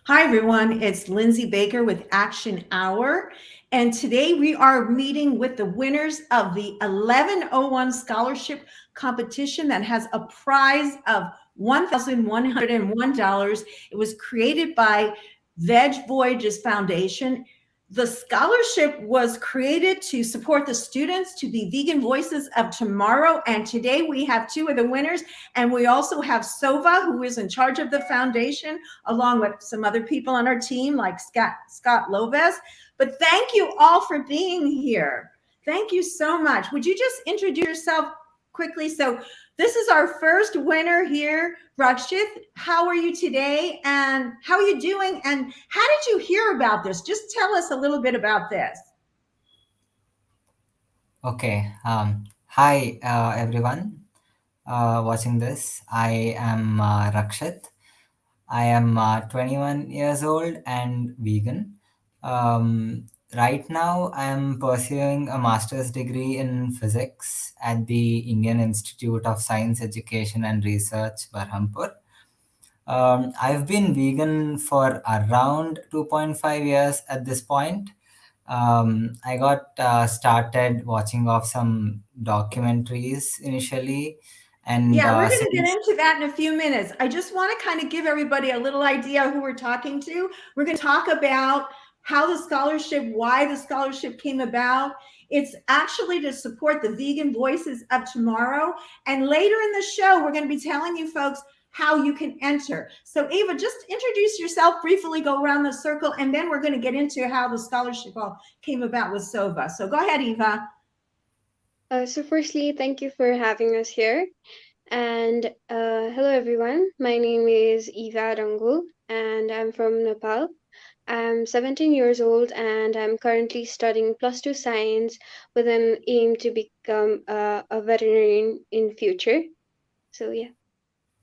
Hi, everyone. It's Lindsay Baker with Action Hour. And today we are meeting with the winners of the 1101 Scholarship Competition that has a prize of $1,101. It was created by Veg Voyages Foundation. The scholarship was created to support the students to be vegan voices of tomorrow. And today we have two of the winners. And we also have Sova, who is in charge of the foundation, along with some other people on our team like Scott Loves. But thank you all for being here. Thank you so much. Would you just introduce yourself quickly? So this is our first winner here. Rakshith, how are you today? And how are you doing? And how did you hear about this? Just tell us a little bit about this. Okay. Hi, everyone watching this. I am Rakshit. I am 21 years old and vegan. Right now, I am pursuing a master's degree in physics at the Indian Institute of Science, Education and Research, Berhampur. I've been vegan for around 2.5 years at this point. I got started watching off some documentaries initially, and Yeah, we're going to get since into that in a few minutes. I just want to kind of give everybody a little idea who we're talking to. We're going to talk about how the scholarship, why the scholarship came about. It's actually to support the vegan voices of tomorrow. And later in the show, we're going to be telling you folks how you can enter. So, Ava, just introduce yourself briefly, go around the circle, and then we're going to get into how the scholarship all came about with Sova. So, go ahead, Eva. So firstly, thank you for having us here. And hello, everyone. My name is Eva Rangul, and I'm from Nepal. I'm 17 years old, and I'm currently studying plus two science with an aim to become a veterinarian in future. So yeah.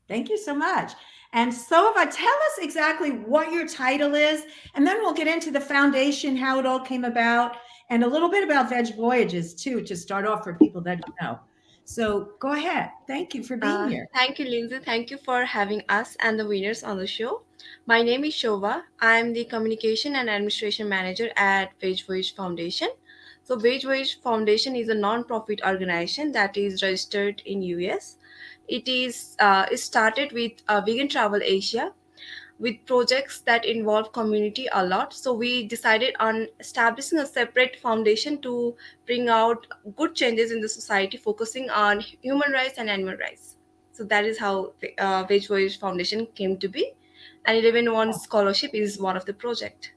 Thank you so much. And Sova, tell us exactly what your title is, and then we'll get into the foundation, how it all came about, and a little bit about Veg Voyages too, to start off for people that don't know. So go ahead. Thank you for being here. Thank you, Lindsay. Thank you for having us and the winners on the show. My name is Shova. I'm the Communication and Administration Manager at Wage Voyage Foundation. So, Wage Voyage Foundation is a non-profit organization that is registered in US. It started with Vegan Travel Asia, with projects that involve community a lot. So we decided on establishing a separate foundation to bring out good changes in the society, focusing on human rights and animal rights. So that is how Wage Voyage Foundation came to be, and 11 scholarship is one of the project.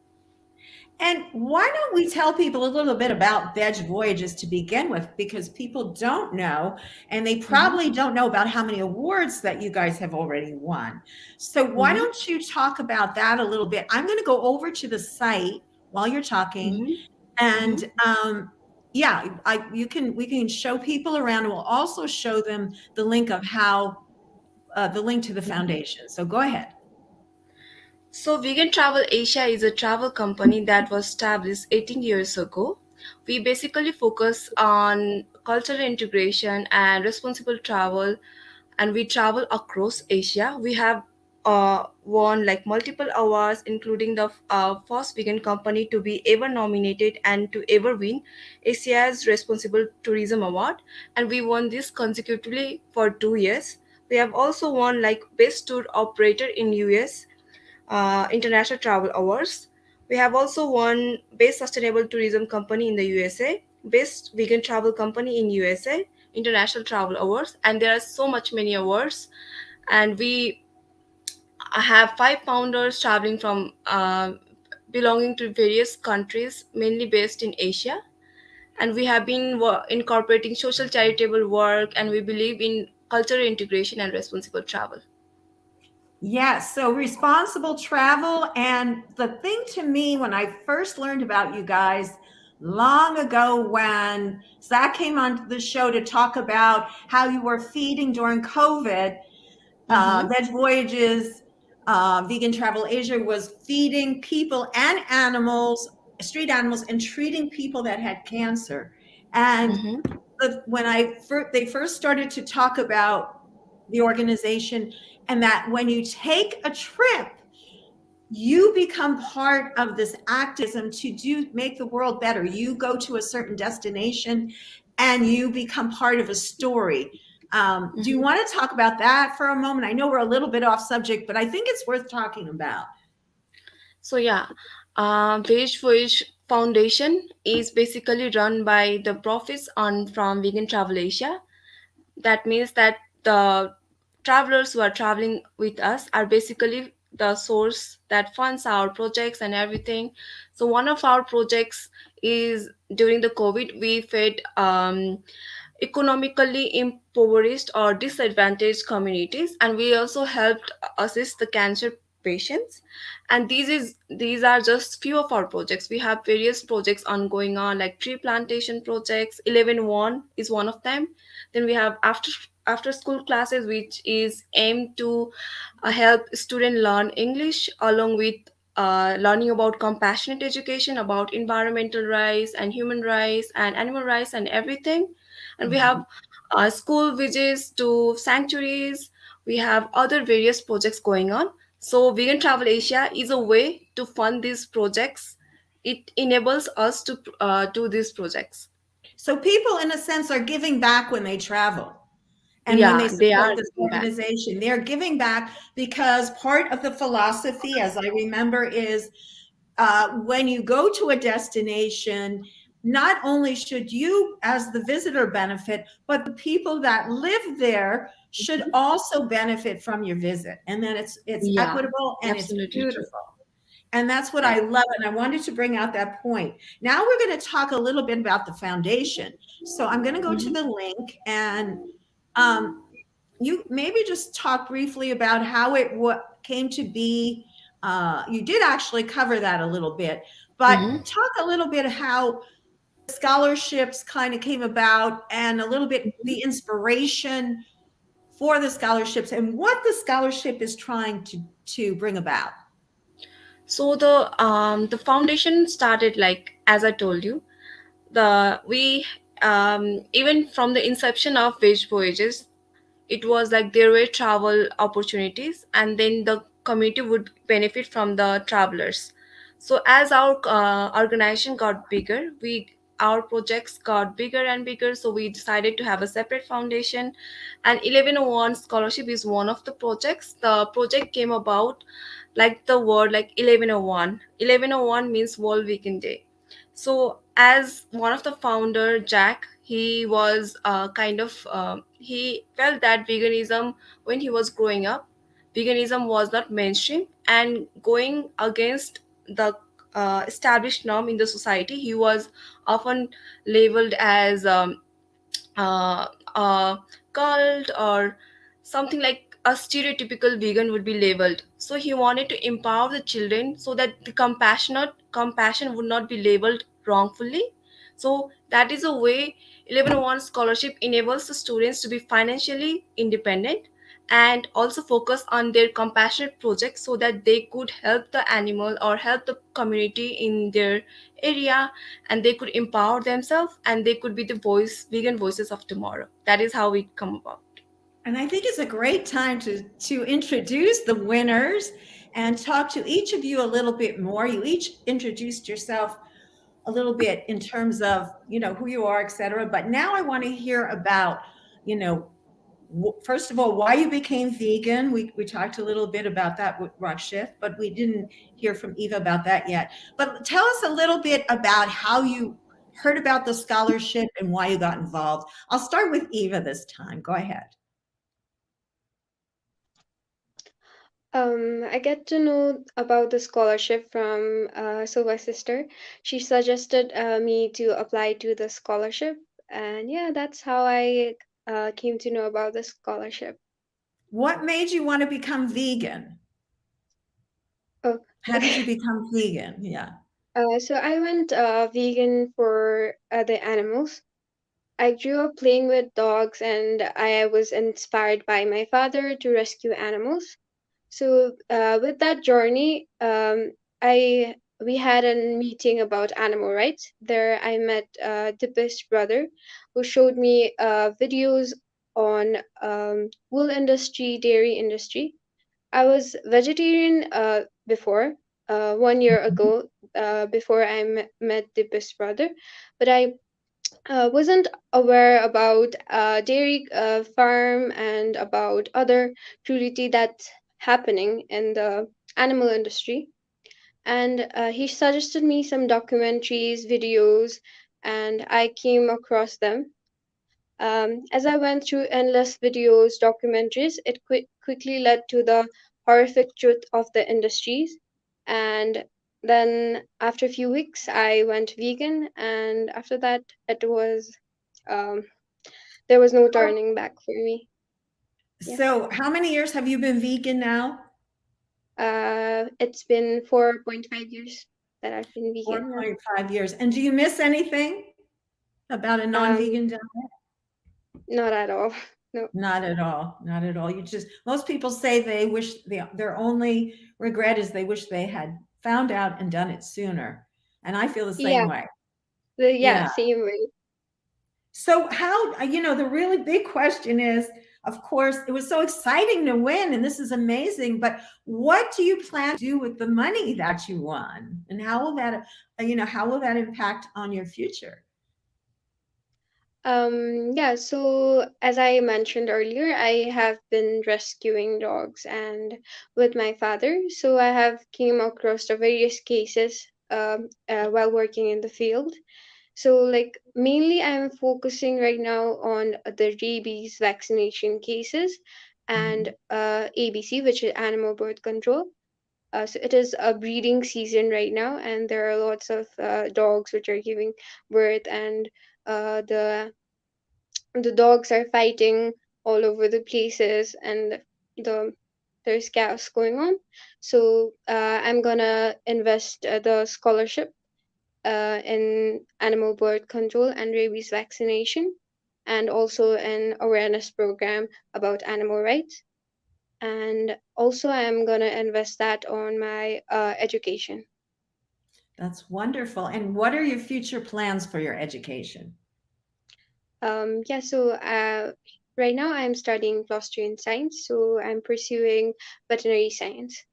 And why don't we tell people a little bit about Veg Voyages to begin with? Because people don't know, and they probably don't know about how many awards that you guys have already won. So, why Mm-hmm. don't you talk about that a little bit? I'm going to go over to the site while you're talking, Mm-hmm. Mm-hmm. and yeah, you can we can show people around. And we'll also show them the link of how the link to the foundation. So, go ahead. So, Vegan Travel Asia is a travel company that was established 18 years ago. We basically focus on cultural integration and responsible travel, and we travel across Asia. We have won like multiple awards, including the first vegan company to be ever nominated and to ever win Asia's Responsible Tourism Award, and we won this consecutively for 2 years. We have also won like Best Tour Operator in US International Travel Awards. We have also won Best Sustainable Tourism Company in the USA, Best Vegan Travel Company in USA, International Travel Awards, and there are so much many awards. And we have five founders traveling from belonging to various countries, mainly based in Asia. And we have been incorporating social charitable work, and we believe in cultural integration and responsible travel. Yes, so responsible travel. And the thing to me, when I first learned about you guys long ago, when Zach came on the show to talk about how you were feeding during COVID, Mm-hmm. Veg Voyages, Vegan Travel Asia was feeding people and animals, street animals, and treating people that had cancer. And Mm-hmm. when they first started to talk about the organization, and that when you take a trip, you become part of this activism to make the world better. You go to a certain destination and you become part of a story. Do you want to talk about that for a moment? I know we're a little bit off subject, but I think it's worth talking about. So yeah, Wage Voyage Foundation is basically run by the profits on from Vegan Travel Asia. That means that the travelers who are traveling with us are basically the source that funds our projects and everything. So one of our projects is during the COVID, we fed economically impoverished or disadvantaged communities, and we also helped assist the cancer patients. And these are just few of our projects. We have various projects ongoing on, like tree plantation projects. 11 is one of them. Then we have after school classes, which is aimed to help student learn English, along with learning about compassionate education, about environmental rights and human rights and animal rights and everything. And we have school visits to sanctuaries. We have other various projects going on. So Vegan Travel Asia is a way to fund these projects. It enables us to do these projects. So people, in a sense, are giving back when they travel. And when they Yeah, they are support this giving back. organization, they're giving back because part of the philosophy, as I remember, is when you go to a destination, not only should you, as the visitor, benefit, but the people that live there should also benefit from your visit. And then it's Yeah, equitable and it's absolutely true. beautiful. And that's what Right. I love. And I wanted to bring out that point. Now we're going to talk a little bit about the foundation. So I'm going to go to Mhm. the link, and you maybe just talk briefly about how it came to be. You did actually cover that a little bit, but Mhm. talk a little bit how scholarships kind of came about and a little bit the inspiration for the scholarships and what the scholarship is trying to bring about. So the foundation started, like as I told you, the we even from the inception of Wage Voyages, it was like there were travel opportunities, and then the community would benefit from the travelers. So as our organization got bigger, we our projects got bigger and bigger, so we decided to have a separate foundation. And 1101 scholarship is one of the projects. The project came about like the word, like 1101. 1101 means World Vegan Day. So as one of the founder, Jack, he was he felt that veganism, when he was growing up, veganism was not mainstream and going against the established norm in the society. He was often labeled as uh, a cult or something, like a stereotypical vegan would be labeled. So he wanted to empower the children so that the compassion would not be labeled wrongfully. So that is a way 1101 scholarship enables the students to be financially independent and also focus on their compassionate projects, so that they could help the animal or help the community in their area, and they could empower themselves, and they could be the vegan voices of tomorrow. That is how it come about. And I think it's a great time to introduce the winners and talk to each of you a little bit more. You each introduced yourself a little bit in terms of, who you are, et cetera. But now I want to hear about, you know, first of all, why you became vegan. We talked a little bit about that with Rakshit, but we didn't hear from Eva about that yet. But tell us a little bit about how you heard about the scholarship and why you got involved. I'll start with Eva this time. Go ahead. I get to know about the scholarship from Silva's sister. She suggested me to apply to the scholarship, and yeah, that's how I came to know about the scholarship. What made you want to become vegan? Oh, How did you become vegan? Yeah. so I went vegan for the animals. I grew up playing with dogs, and I was inspired by my father to rescue animals. So with that journey, I we had a meeting about animal rights. There, I met Dipesh brother, who showed me videos on wool industry, dairy industry. I was vegetarian before, 1 year ago, before I met the best brother, but I wasn't aware about dairy farm and about other cruelty that's happening in the animal industry. And he suggested me some documentaries, videos, and I came across them. As I went through endless videos, documentaries, it quickly led to the horrific truth of the industries. And then, after a few weeks, I went vegan, and after that, it was um, there was no turning back for me. Yeah. So how many years have you been vegan now? It's been 4.5 years that I've been vegan now. 4.5 years. And do you miss anything about a non-vegan diet? Not at all. No. Not at all. Not at all. Most people say they wish their only regret is they wish they had found out and done it sooner. And I feel the same Yeah. way. Yeah, same way. So how, the really big question is, of course, it was so exciting to win and this is amazing, but what do you plan to do with the money that you won? And how will that impact on your future? Yeah, so as I mentioned earlier, I have been rescuing dogs and with my father. So I have came across the various cases while working in the field. So like mainly I'm focusing right now on the rabies vaccination cases and ABC, which is animal birth control. So it is a breeding season right now, and there are lots of dogs which are giving birth, and uh, the the dogs are fighting all over the places, and the there's chaos going on. So I'm gonna invest the scholarship in animal birth control and rabies vaccination, and also an awareness program about animal rights. And also, I'm gonna invest that on my education. That's wonderful. And what are your future plans for your education? Yeah, so right now I'm studying philosophy and science, so I'm pursuing veterinary science.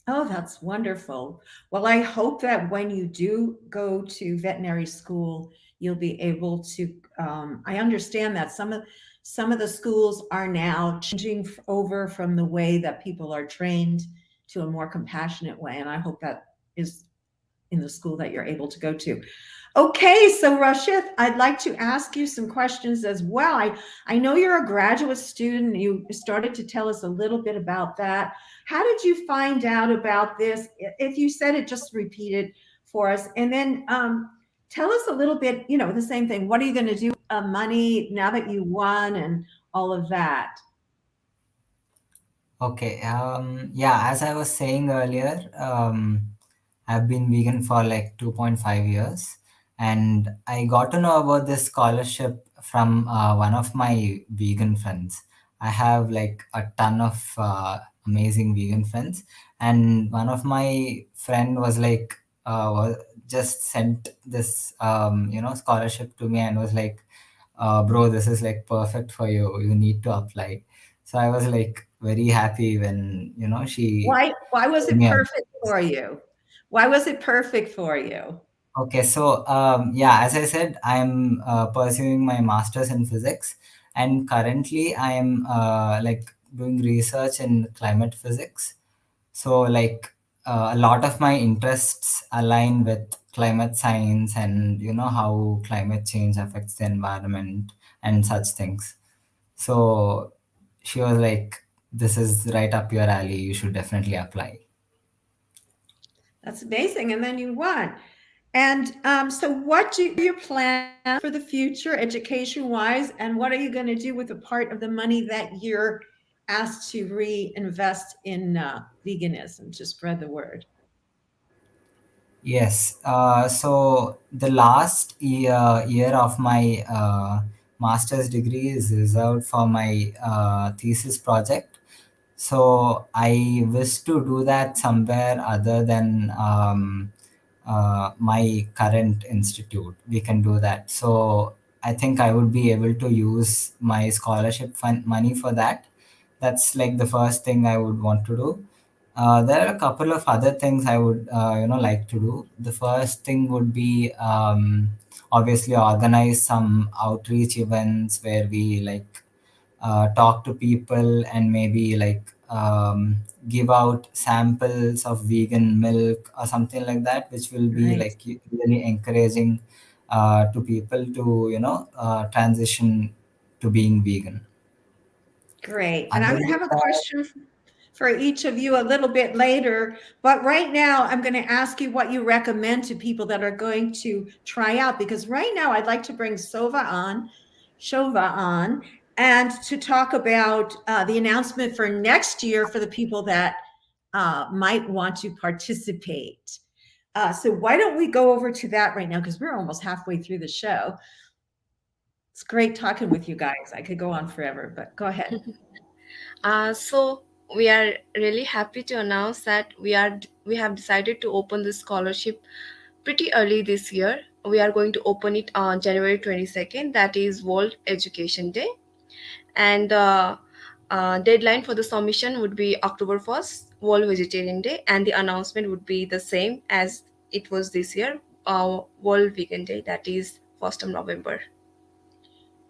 Oh, that's wonderful. Well, I hope that when you do go to veterinary school, you'll be able to. I understand that some of the schools are now changing over from the way that people are trained to a more compassionate way, and I hope that is in the school that you're able to go to. Okay, so Rashith, I'd like to ask you some questions as well. I know you're a graduate student. You started to tell us a little bit about that. How did you find out about this? If you said it, just repeat it for us. And then tell us a little bit, the same thing. What are you going to do with money now that you won and all of that? Okay. Yeah, as I was saying earlier, I've been vegan for like 2.5 years, and I got to know about this scholarship from one of my vegan friends. I have like a ton of amazing vegan friends, and one of my friend was like, just sent this scholarship to me and was like, bro, this is like perfect for you. You need to apply. So I was like very happy when she. Why was it Yeah. perfect for you? Why was it perfect for you? Okay, so yeah, as I said, I'm pursuing my master's in physics, and currently I am like doing research in climate physics. So like a lot of my interests align with climate science and how climate change affects the environment and such things. So she was like, "This is right up your alley. You should definitely apply." That's amazing. And then you won. And so what do you plan for the future education wise? And what are you going to do with a part of the money that you're asked to reinvest in veganism to spread the word? Yes. So the last year of my master's degree is reserved for my thesis project. So I wish to do that somewhere other than my current institute. We can do that. So I think I would be able to use my scholarship fund money for that. That's like the first thing I would want to do. There are a couple of other things I would, like to do. The first thing would be obviously organize some outreach events where we like talk to people and maybe like give out samples of vegan milk or something like that, which will be Right. like really encouraging to people to transition to being vegan. Great. And I'm Other going to than have a that, question for each of you a little bit later. But right now, I'm going to ask you what you recommend to people that are going to try out. Because right now, I'd like to bring Shova on, and to talk about the announcement for next year for the people that might want to participate. So why don't we go over to that right now? Because we're almost halfway through the show. It's great talking with you guys. I could go on forever, but go ahead. So we are really happy to announce that we have decided to open this scholarship pretty early this year. We are going to open it on January 22nd, that is World Education Day, and the deadline for the submission would be October 1st, World Vegetarian Day, and the announcement would be the same as it was this year, World Vegan Day, that is 1st of November.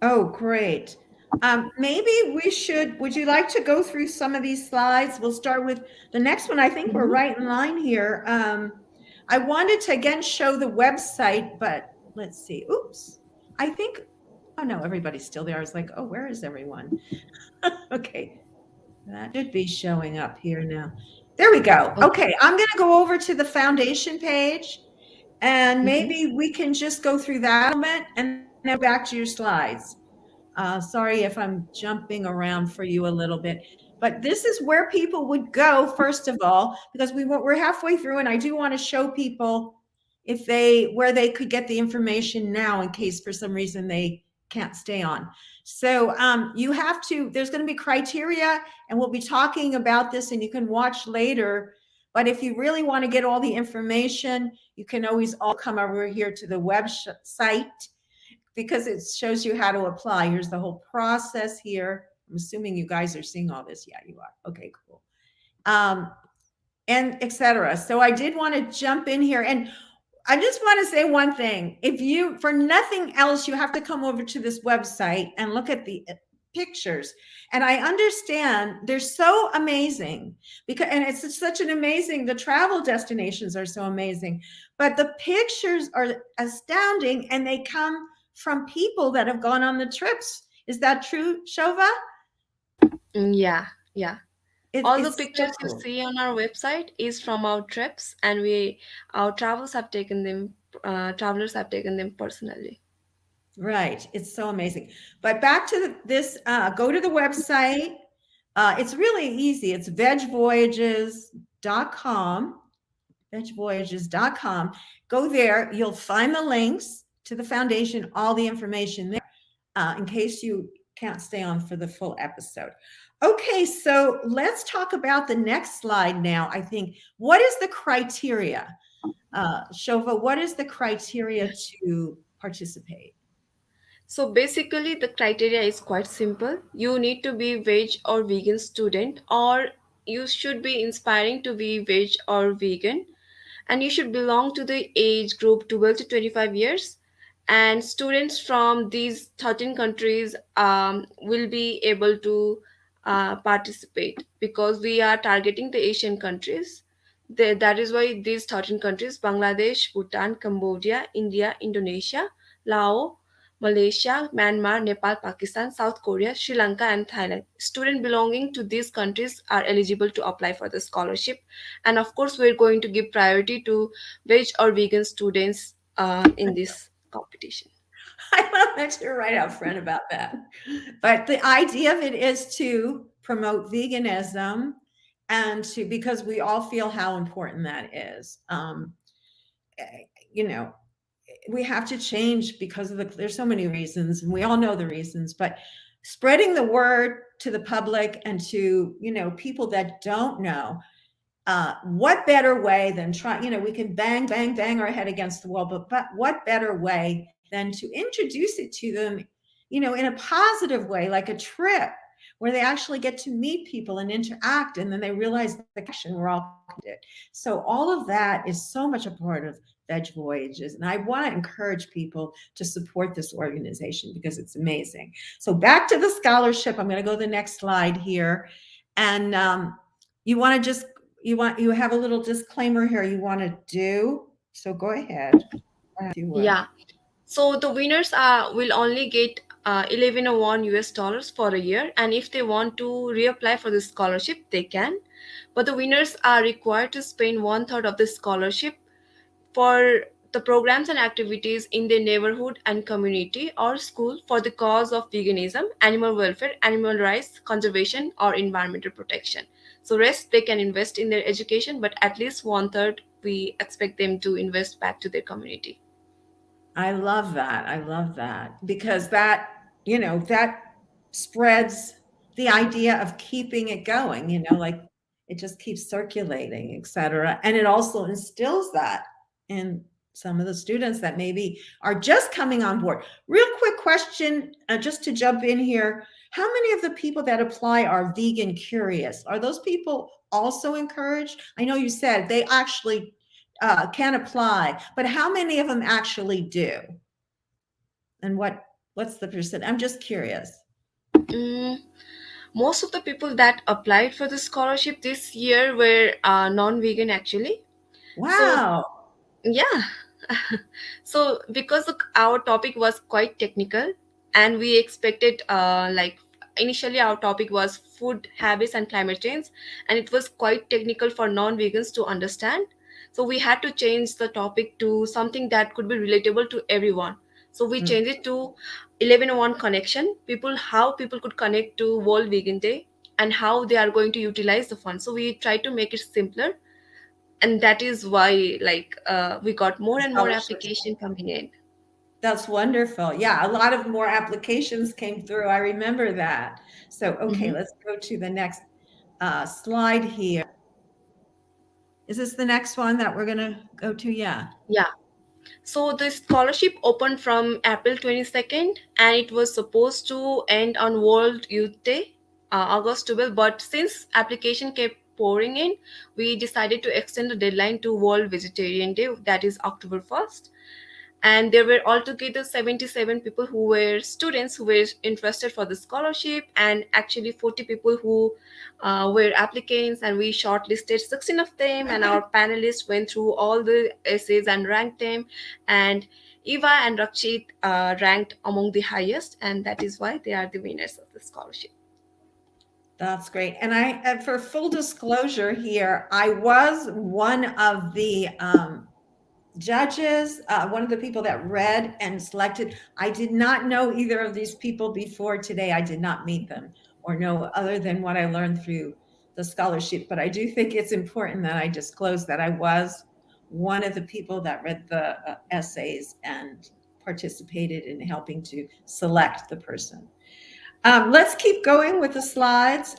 Oh, great. Maybe would you like to go through some of these slides? We'll start with the next one. I think we're right in line here. I wanted to again show the website, but let's see. Oops. Oh no, everybody's still there. I was like, oh, where is everyone? Okay. That should be showing up here now. There we go. Okay, I'm going to go over to the foundation page, and maybe we can just go through that moment and then back to your slides. Sorry if I'm jumping around for you a little bit, but this is where people would go, first of all, because we're halfway through, and I do want to show people where they could get the information now in case for some reason they can't stay on. So there's going to be criteria, and we'll be talking about this, and you can watch later. But if you really want to get all the information, you can always all come over here to the website, because it shows you how to apply. Here's the whole process here. I'm assuming you guys are seeing all this. Yeah, you are. Okay, cool. And etc. So I did want to jump in here, and I just want to say one thing. For nothing else, you have to come over to this website and look at the pictures. And I understand they're so amazing and it's such an amazing, the travel destinations are so amazing, but the pictures are astounding, and they come from people that have gone on the trips. Is that true, Shova? Yeah. All the pictures so you cool. see on our website is from our trips, and our travelers have taken them personally. Right. It's so amazing. But back to this, go to the website. It's really easy. It's vegvoyages.com. Vegvoyages.com. Go there. You'll find the links to the foundation, all the information there, in case you can't stay on for the full episode. Okay, so let's talk about the next slide now. I think, what is the criteria? Shova, what is the criteria to participate? So basically, the criteria is quite simple. You need to be veg or vegan student, or you should be inspiring to be veg or vegan, and you should belong to the age group 12 to 25 years. And students from these 13 countries will be able to participate, because we are targeting the Asian countries. That is why these 13 countries: Bangladesh, Bhutan, Cambodia, India, Indonesia, Laos, Malaysia, Myanmar, Nepal, Pakistan, South Korea, Sri Lanka, and Thailand. Students belonging to these countries are eligible to apply for the scholarship. And of course, we're going to give priority to veg or vegan students in this competition. I love that you're right out front about that. But the idea of it is to promote veganism, and because we all feel how important that is. You know, we have to change because there's so many reasons, and we all know the reasons, but spreading the word to the public and to, people that don't know, what better way than we can bang our head against the wall, but what better way than to introduce it to them, in a positive way, like a trip where they actually get to meet people and interact, and then they realize the connection, we're all connected. So all of that is so much a part of Veg Voyages, and I want to encourage people to support this organization because it's amazing. So back to the scholarship. I'm going to go to the next slide here, and you have a little disclaimer here you want to do. So go ahead. Yeah. So the winners will only get 1101 US dollars for a year, and if they want to reapply for the scholarship, they can. But the winners are required to spend 1/3 of the scholarship for the programs and activities in their neighborhood and community or school for the cause of veganism, animal welfare, animal rights, conservation, or environmental protection. So rest they can invest in their education, but at least 1/3 we expect them to invest back to their community. I love that. I love that because that, that spreads the idea of keeping it going, like it just keeps circulating, etc. And it also instills that in some of the students that maybe are just coming on board. Real quick question, just to jump in here. How many of the people that apply are vegan curious? Are those people also encouraged? I know you said they actually can apply, but how many of them actually do? And what's the percent? I'm just curious. Most of the people that applied for the scholarship this year were non-vegan actually. Wow. So, yeah. So because our topic was quite technical and we expected initially our topic was food habits and climate change, and it was quite technical for non-vegans to understand. So we had to change the topic to something that could be relatable to everyone. So we changed it to 1101 connection, how people could connect to World Vegan Day and how they are going to utilize the fund. So we tried to make it simpler, and that is why we got more and more application coming in. That's wonderful. Yeah, a lot of more applications came through. I remember that. So, okay, let's go to the next slide here. Is this the next one that we're going to go to? Yeah. So the scholarship opened from April 22nd, and it was supposed to end on World Youth Day, August 12th. But since application kept pouring in, we decided to extend the deadline to World Vegetarian Day, that is October 1st. And there were altogether 77 people who were students who were interested for the scholarship, and actually 40 people who were applicants, and we shortlisted 16 of them, and our panelists went through all the essays and ranked them, and Eva and Rakshit ranked among the highest, and that is why they are the winners of the scholarship. That's great. And for full disclosure here, I was one of the judges, one of the people that read and selected. I did not know either of these people before today. I did not meet them or know other than what I learned through the scholarship. But I do think it's important that I disclose that I was one of the people that read the essays and participated in helping to select the person. Let's keep going with the slides.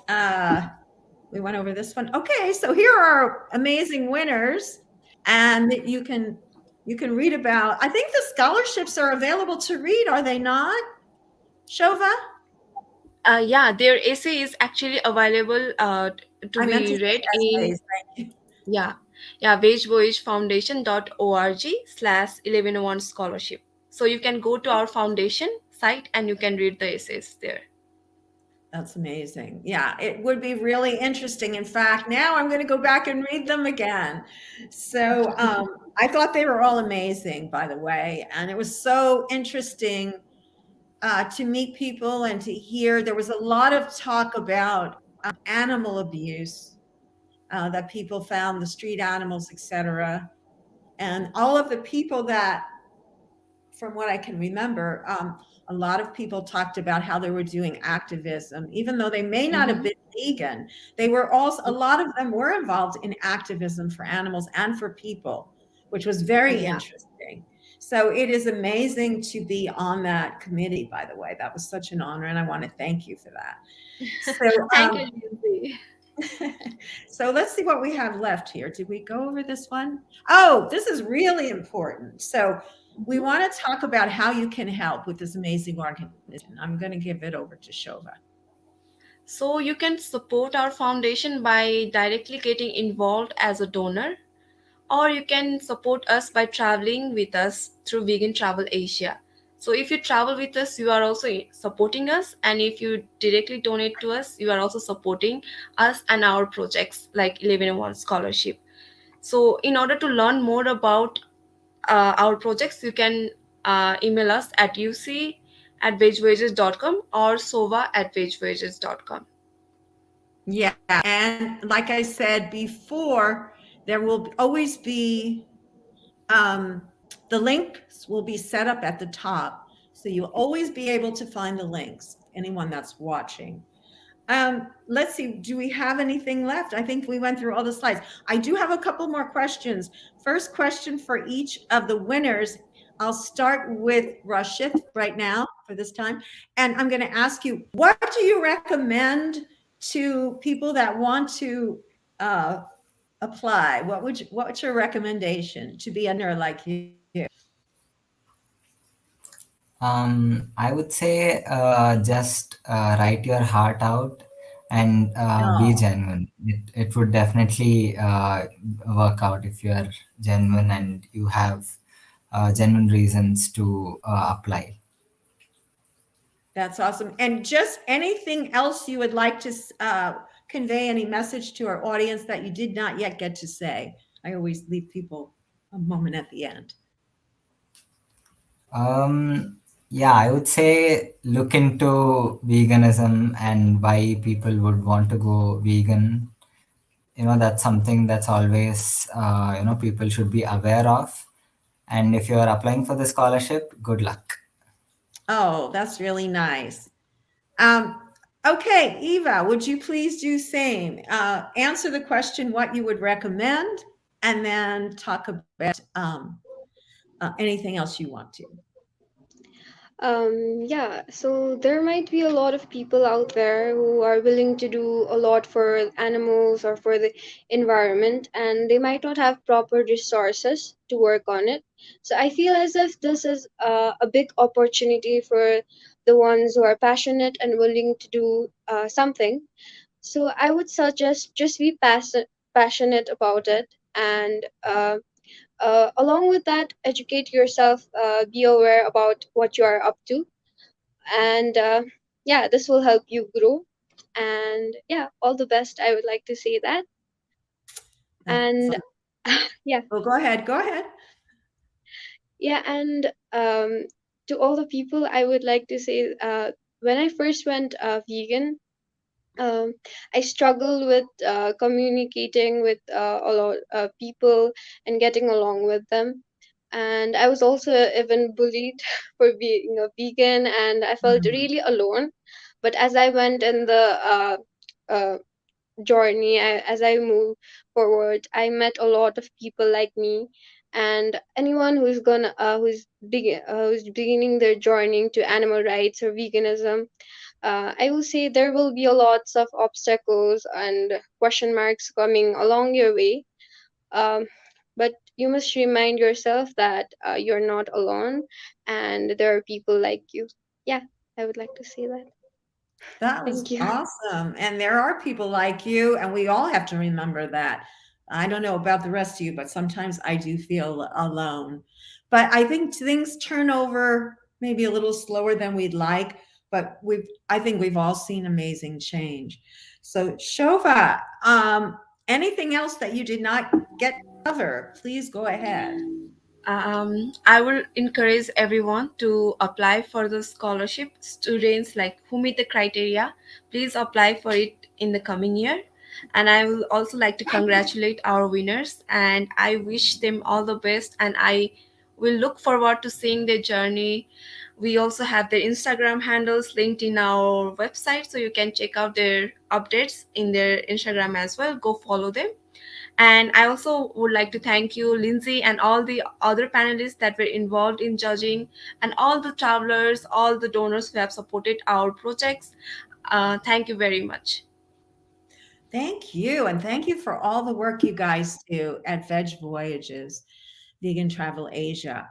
We went over this one. Okay, so here are amazing winners, and you can read about. I think the scholarships are available to read, are they not, Shova? Yeah, their essay is actually available to be read in vegvoyagefoundation.org/1101 scholarship. So you can go to our foundation site and you can read the essays there. That's amazing. Yeah, it would be really interesting. In fact, now I'm going to go back and read them again. So I thought they were all amazing, by the way. And it was so interesting to meet people and to hear. There was a lot of talk about animal abuse that people found, the street animals, etc. And all of the people that, from what I can remember, a lot of people talked about how they were doing activism, even though they may not have been vegan. They were also, a lot of them were involved in activism for animals and for people, which was very interesting. So it is amazing to be on that committee, by the way. That was such an honor, and I want to thank you for that. So, thank you, Lindsay. So let's see what we have left here. Did we go over this one? Oh, this is really important. So we want to talk about how you can help with this amazing organization. I'm going to give it over to Shova. So you can support our foundation by directly getting involved as a donor, or you can support us by traveling with us through Vegan Travel Asia. So if you travel with us, you are also supporting us, and if you directly donate to us, you are also supporting us and our projects like 1101 Scholarship. So in order to learn more about our projects, you can email us at uc@vegvoyages.com or sova@vegvoyages.com. Yeah, and like I said before, there will always be the links will be set up at the top, so you'll always be able to find the links. Anyone that's watching. Let's see. Do we have anything left? I think we went through all the slides. I do have a couple more questions. First question for each of the winners. I'll start with Rashid right now for this time. And I'm going to ask you, what do you recommend to people that want to apply? What's your recommendation to be a nerd like you? I would say just write your heart out and be No. genuine. It would definitely work out if you are genuine and you have genuine reasons to apply. That's awesome. And just anything else you would like to convey, any message to our audience that you did not yet get to say? I always leave people a moment at the end. Yeah, I would say look into veganism and why people would want to go vegan. That's something that's always people should be aware of. And if you are applying for the scholarship, good luck. Oh, that's really nice. Okay, Eva, would you please do same? Answer the question what you would recommend, and then talk about anything else you want to. Yeah, so there might be a lot of people out there who are willing to do a lot for animals or for the environment, and they might not have proper resources to work on it. So I feel as if this is a big opportunity for the ones who are passionate and willing to do something. So I would suggest just be passionate about it, and along with that, educate yourself, be aware about what you are up to, and yeah, this will help you grow. And yeah, all the best. I would like to say that. And yeah, Oh, go ahead. Go ahead. yeah, and to all the people, I would like to say, when I first went vegan, um, I struggled with communicating with a lot of people and getting along with them. And I was also even bullied for being a vegan, and I felt Mhm. really alone. But as I went in the uh, journey, as I moved forward, I met a lot of people like me, and anyone who's beginning their journey to animal rights or veganism. I will say there will be a lots of obstacles and question marks coming along your way. Um, but you must remind yourself that you're not alone, and there are people like you. Yeah, I would like to say that. That was Thank you. awesome. And there are people like you, and we all have to remember that. I don't know about the rest of you, but sometimes I do feel alone. But I think things turn over maybe a little slower than we'd like, but I think we've all seen amazing change. So Shova, anything else that you did not get to cover, please go ahead. I will encourage everyone to apply for the scholarship. Students like who meet the criteria, please apply for it in the coming year. And I will also like to congratulate our winners, and I wish them all the best. And I will look forward to seeing their journey. We also have their Instagram handles linked in our website, so you can check out their updates in their Instagram as well. Go follow them. And I also would like to thank you, Lindsay, and all the other panelists that were involved in judging, and all the travelers, all the donors who have supported our projects. Thank you very much. Thank you. And thank you for all the work you guys do at Veg Voyages. Vegan Travel Asia.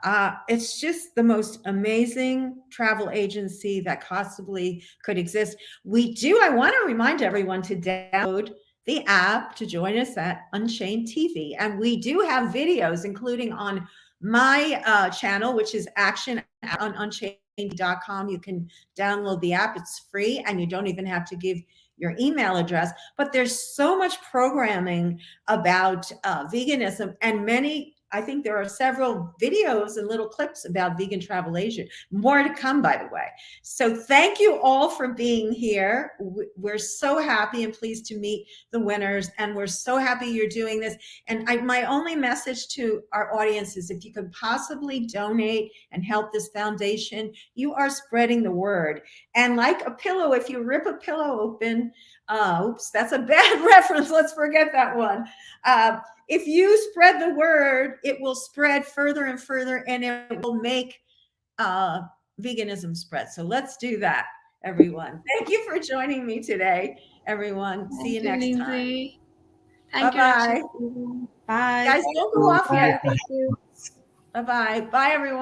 It's just the most amazing travel agency that possibly could exist. I want to remind everyone to download the app to join us at Unchained TV. And we do have videos, including on my channel, which is Action on Unchained.com. You can download the app. It's free, and you don't even have to give your email address. But there's so much programming about veganism, and I think there are several videos and little clips about Vegan Travel Asia. More to come, by the way. So thank you all for being here. We're so happy and pleased to meet the winners, and we're so happy you're doing this. And my only message to our audience is, if you could possibly donate and help this foundation, you are spreading the word. And like a pillow, if you rip a pillow open, oops, that's a bad reference. Let's forget that one. If you spread the word, it will spread further and further, and it will make veganism spread. So let's do that, everyone. Thank you for joining me today, everyone. See you next time. Lindsay. Thank Bye-bye. you, Rakshit. Bye. Guys, don't go off Bye. yet. Thank you. Bye-bye. Bye, everyone.